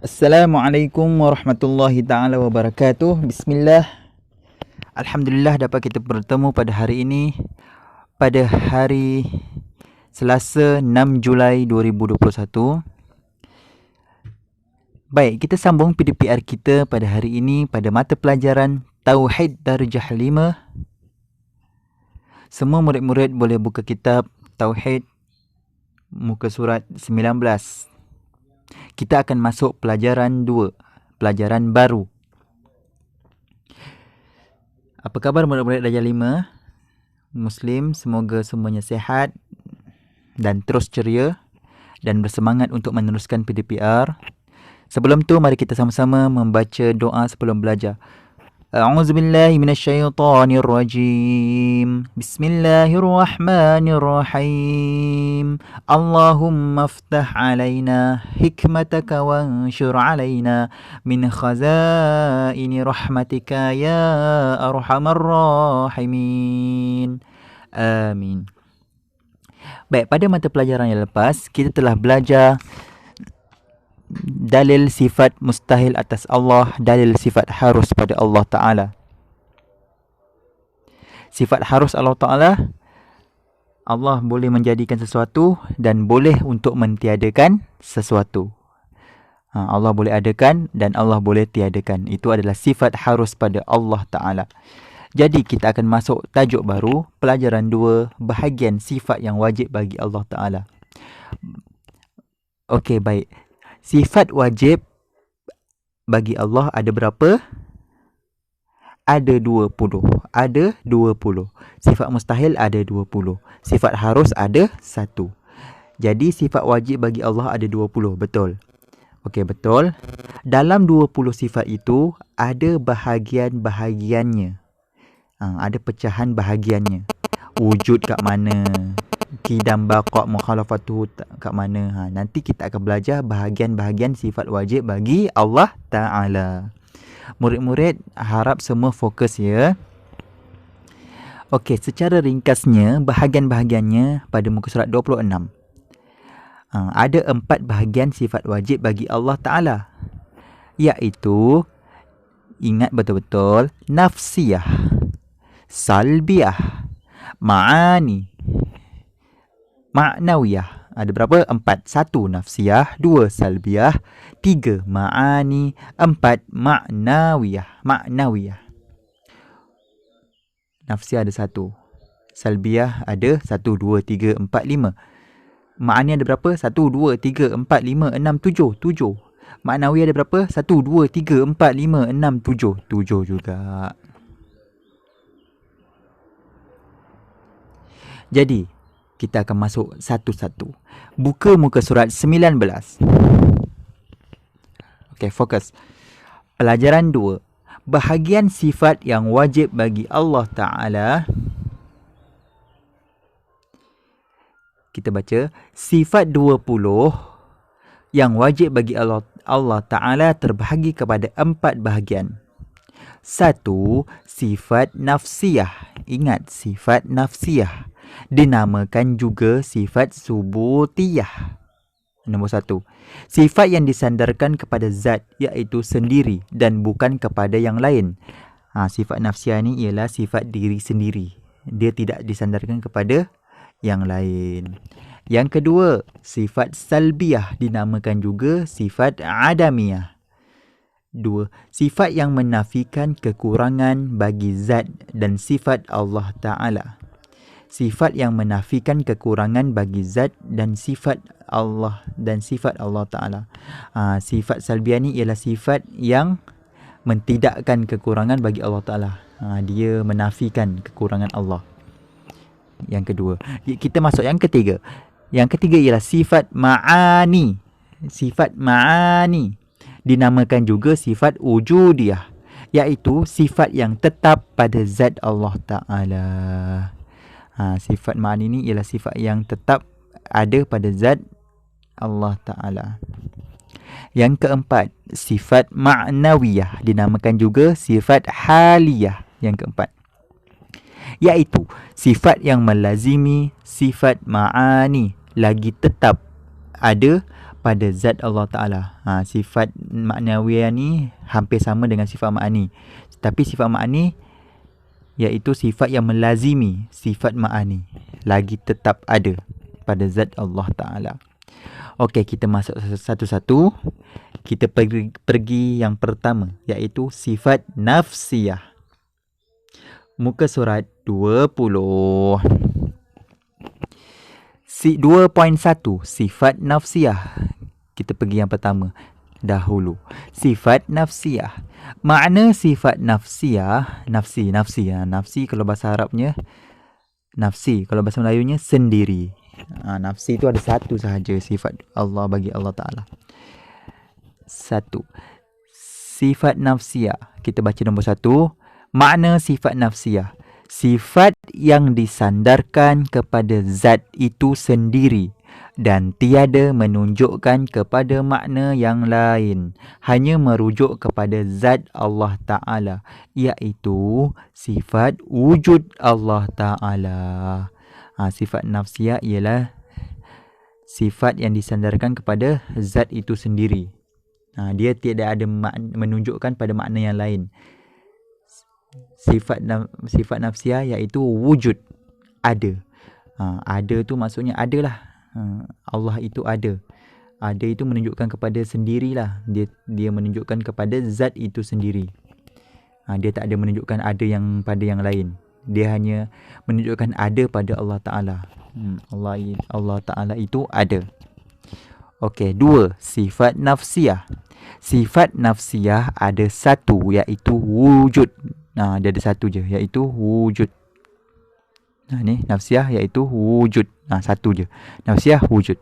Assalamualaikum warahmatullahi taala wabarakatuh. Bismillah. Alhamdulillah dapat kita bertemu pada hari ini, pada hari Selasa 6 Julai 2021. Baik, kita sambung PDPR kita pada hari ini pada mata pelajaran Tauhid Darjah 5. Semua murid-murid boleh buka kitab Tauhid muka surat 19. Kita akan masuk pelajaran 2, pelajaran baru. Apa khabar murid-murid Darjah 5? Muslim, semoga semuanya sihat dan terus ceria dan bersemangat untuk meneruskan PDPR. Sebelum tu, mari kita sama-sama membaca doa sebelum belajar. A'udzubillahi minasyaitonirrajim. Bismillahirrahmanirrahim. Allahumma aftah alaina hikmataka wanshur alaina min khazaini rahmatika ya arhamar rahimin. Amin. Baik, pada mata pelajaran yang lepas, kita telah belajar dalil sifat mustahil atas Allah, dalil sifat harus pada Allah Ta'ala. Sifat harus Allah Ta'ala, Allah boleh menjadikan sesuatu dan boleh untuk mentiadakan sesuatu. Allah boleh adakan dan Allah boleh tiadakan. Itu adalah sifat harus pada Allah Ta'ala. Jadi kita akan masuk tajuk baru, pelajaran 2, bahagian sifat yang wajib bagi Allah Ta'ala. Okey, baik. Sifat wajib bagi Allah ada berapa? Ada 20. Ada 20. Sifat mustahil ada 20. Sifat harus ada 1. Jadi sifat wajib bagi Allah ada 20. Betul? Okey, betul. Dalam 20 sifat itu ada bahagian-bahagiannya. Ada pecahan bahagiannya. Wujud kat mana? Qidam baqa' mukhalafatuhu kat mana? Nanti kita akan belajar bahagian-bahagian sifat wajib bagi Allah Ta'ala. Murid-murid harap semua fokus ya. Okey, secara ringkasnya bahagian-bahagiannya pada muka surat 26. Ada 4 bahagian sifat wajib bagi Allah Ta'ala. Iaitu, ingat betul-betul, nafsiyah, salbiyah, ma'ani, ma'nawiyah. Ada berapa? 4. 1 nafsiyah, 2 salbiyah, 3 ma'ani, 4 ma'nawiyah. Nafsiyah ada 1. Salbiyah ada 1, 2, 3, 4, 5. Ma'ani ada berapa? 1, 2, 3, 4, 5, 6, 7. 7. Ma'nawiyah ada berapa? 1, 2, 3, 4, 5, 6, 7. 7 juga. Jadi, kita akan masuk satu-satu. Buka muka surat 19. Okey, fokus. Pelajaran 2. Bahagian sifat yang wajib bagi Allah Ta'ala. Kita baca. Sifat 20 yang wajib bagi Allah Ta'ala terbahagi kepada 4 bahagian. 1. Sifat nafsiyah. Ingat, sifat nafsiyah. Dinamakan juga sifat subutiyah. Nombor 1. Sifat yang disandarkan kepada zat, iaitu sendiri dan bukan kepada yang lain. Sifat nafsiyah ni ialah sifat diri sendiri. Dia tidak disandarkan kepada yang lain. Yang kedua, sifat salbiyah, dinamakan juga sifat adamiyah. 2. Sifat yang menafikan kekurangan bagi zat dan sifat Allah Ta'ala. Sifat yang menafikan kekurangan bagi zat dan sifat Allah Ta'ala. Sifat salbiyah ni ialah sifat yang mentidakkan kekurangan bagi Allah Ta'ala. Dia menafikan kekurangan Allah. Yang kedua. Kita masuk yang ketiga. Yang ketiga ialah sifat ma'ani. Sifat ma'ani dinamakan juga sifat wujudiyah, iaitu sifat yang tetap pada zat Allah Ta'ala. Sifat ma'ani ni ialah sifat yang tetap ada pada zat Allah Ta'ala. Yang keempat, sifat ma'nawiyah, dinamakan juga sifat haliyah. Yang keempat, iaitu sifat yang melazimi sifat ma'ani, lagi tetap ada pada zat Allah Ta'ala. Sifat maknawiyah ni hampir sama dengan sifat ma'ani. Tapi sifat ma'ani iaitu sifat yang melazimi sifat ma'ani, lagi tetap ada pada zat Allah Ta'ala. Okey, kita masuk satu-satu. Kita pergi yang pertama, iaitu sifat nafsiyah. Muka surat 20. 2.1 sifat nafsiyah. Kita pergi yang pertama dahulu. Sifat nafsiyah. Makna sifat nafsiyah, nafsi kalau bahasa Arabnya nafsi, kalau bahasa Melayunya sendiri. Nafsi itu ada satu sahaja sifat Allah bagi Allah Ta'ala. Satu. Sifat nafsiyah. Kita baca nombor 1. Makna sifat nafsiyah: sifat yang disandarkan kepada zat itu sendiri dan tiada menunjukkan kepada makna yang lain, hanya merujuk kepada zat Allah Ta'ala, iaitu sifat wujud Allah Ta'ala. Sifat nafsiyah ialah sifat yang disandarkan kepada zat itu sendiri. Dia tidak ada menunjukkan pada makna yang lain. Sifat nafsiyah iaitu wujud, ada. Ada tu maksudnya adalah. Allah itu ada. Ada itu menunjukkan kepada sendirilah. Dia menunjukkan kepada zat itu sendiri. Dia tak ada menunjukkan ada yang pada yang lain. Dia hanya menunjukkan ada pada Allah Ta'ala. Allah Ta'ala itu ada. Okey, 2. Sifat nafsiyah. Sifat nafsiyah ada satu, iaitu wujud. Dia ada satu je, iaitu wujud. Ni nafsiyah iaitu wujud. Satu je. Nafsiyah wujud.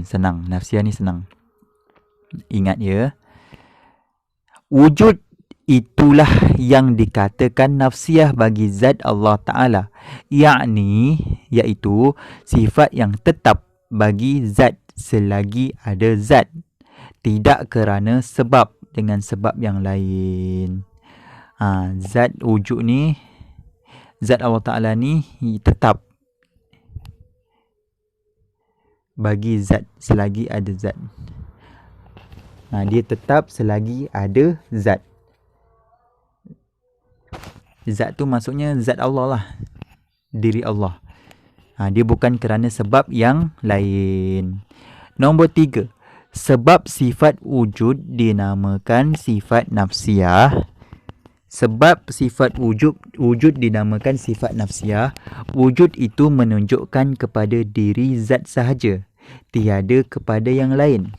Senang. Nafsiyah ni senang. Ingat ya. Wujud itulah yang dikatakan nafsiyah bagi zat Allah Ta'ala. Iaitu sifat yang tetap bagi zat selagi ada zat. Tidak kerana sebab dengan sebab yang lain. Zat wujud ni, zat Allah Ta'ala ni tetap bagi zat selagi ada zat. Dia tetap selagi ada zat. Zat tu maksudnya zat Allah lah, diri Allah. Dia bukan kerana sebab yang lain. Nombor 3. Sebab sifat wujud dinamakan sifat nafsiyah. Sebab sifat wujud dinamakan sifat nafsiyah, wujud itu menunjukkan kepada diri zat sahaja, tiada kepada yang lain.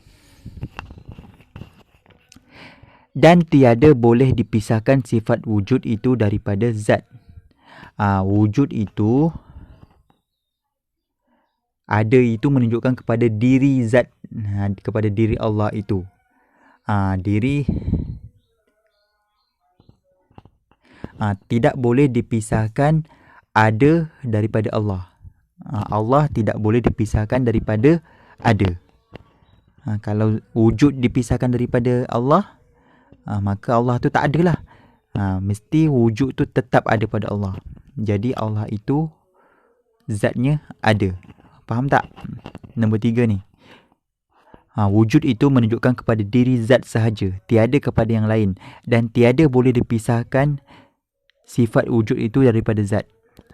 Dan tiada boleh dipisahkan sifat wujud itu daripada zat. Wujud itu ada, itu menunjukkan kepada diri zat, kepada diri Allah itu. Tidak boleh dipisahkan ada daripada Allah. Allah tidak boleh dipisahkan daripada ada. Kalau wujud dipisahkan daripada Allah, maka Allah tu tak ada lah. Mesti wujud tu tetap ada pada Allah. Jadi Allah itu zatnya ada. Faham tak? Nombor 3 ni. Wujud itu menunjukkan kepada diri zat sahaja, tiada kepada yang lain, dan tiada boleh dipisahkan sifat wujud itu daripada zat.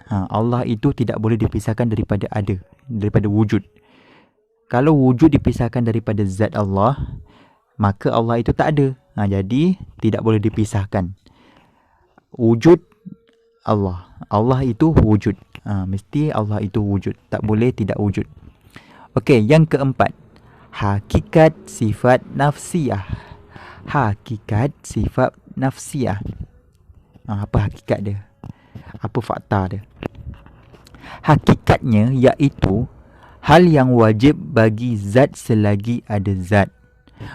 Allah itu tidak boleh dipisahkan daripada ada, daripada wujud. Kalau wujud dipisahkan daripada zat Allah, maka Allah itu tak ada. Jadi tidak boleh dipisahkan. Wujud Allah. Allah itu wujud. Mesti Allah itu wujud. Tak boleh tidak wujud. Okey, yang keempat. Hakikat sifat nafsiyah. Hakikat sifat nafsiyah. Apa hakikat dia? Apa fakta dia? Hakikatnya iaitu hal yang wajib bagi zat selagi ada zat,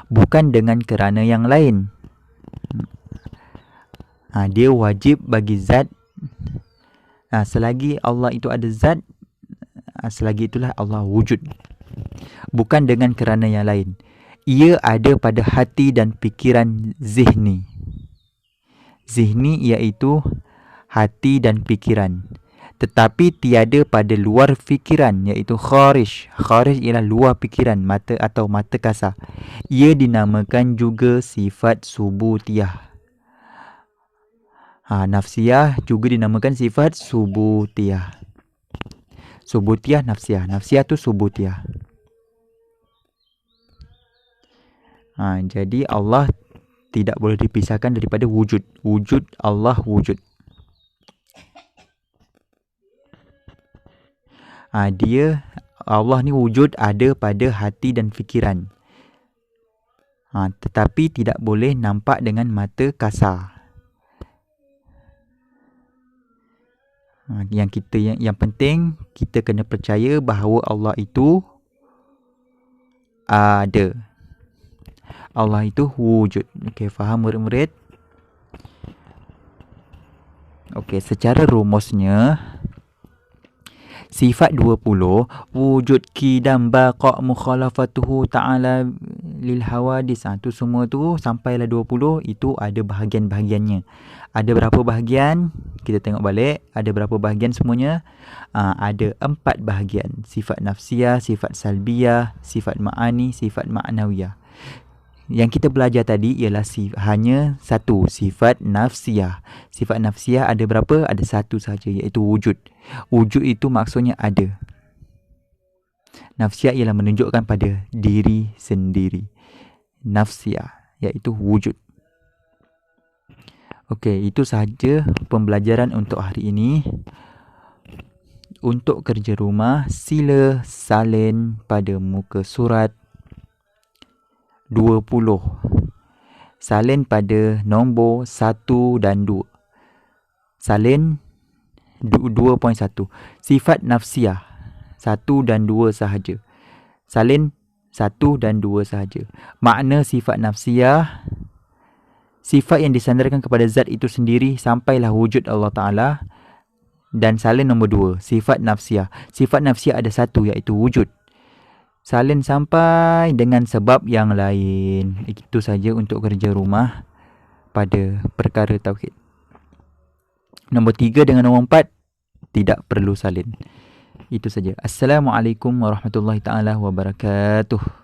bukan dengan kerana yang lain. Dia wajib bagi zat selagi Allah itu ada zat, selagi itulah Allah wujud, bukan dengan kerana yang lain. Ia ada pada hati dan fikiran zihni. Zihni iaitu hati dan fikiran. tetapi tiada pada luar fikiran, iaitu kharij. Kharij ialah luar fikiran, mata atau mata kasar. Ia dinamakan juga sifat subutiyah. Nafsiyah juga dinamakan sifat subutiyah. Subutiyah, nafsiyah. Nafsiyah tu subutiyah. Jadi Allah tidak boleh dipisahkan daripada wujud. Wujud Allah wujud. Dia Allah ni wujud ada pada hati dan fikiran. Tetapi tidak boleh nampak dengan mata kasar. Yang penting kita kena percaya bahawa Allah itu ada. Allah itu wujud. Okey, faham murid-murid? Okey, secara rumusnya sifat 20 wujud qidam baqa' mukhalafatuhu ta'ala lil hawadis. Tu semua tu sampailah 20 itu ada bahagian-bahagiannya. Ada berapa bahagian? Kita tengok balik. Ada berapa bahagian semuanya? Ada 4 bahagian. Sifat nafsiyah, sifat salbiyah, sifat ma'ani, sifat ma'nawiyah. Yang kita belajar tadi ialah hanya satu, sifat nafsiyah. Sifat nafsiyah ada berapa? Ada satu sahaja, iaitu wujud. Wujud itu maksudnya ada. Nafsiyah ialah menunjukkan pada diri sendiri. Nafsiyah, iaitu wujud. Okey, itu sahaja pembelajaran untuk hari ini. Untuk kerja rumah, sila salin pada muka surat 20. Salin pada nombor 1 dan 2. Salin 2.1. Sifat nafsiyah 1 dan 2 sahaja. Salin 1 dan 2 sahaja. Makna sifat nafsiyah, sifat yang disandarkan kepada zat itu sendiri sampailah wujud Allah Ta'ala. Dan salin nombor 2, sifat nafsiyah. Sifat nafsiyah ada satu, iaitu wujud. Salin sampai dengan sebab yang lain. Itu saja untuk kerja rumah pada perkara tauhid. Nombor 3 dengan nombor 4 tidak perlu salin. Itu saja. Assalamualaikum warahmatullahi taala wabarakatuh.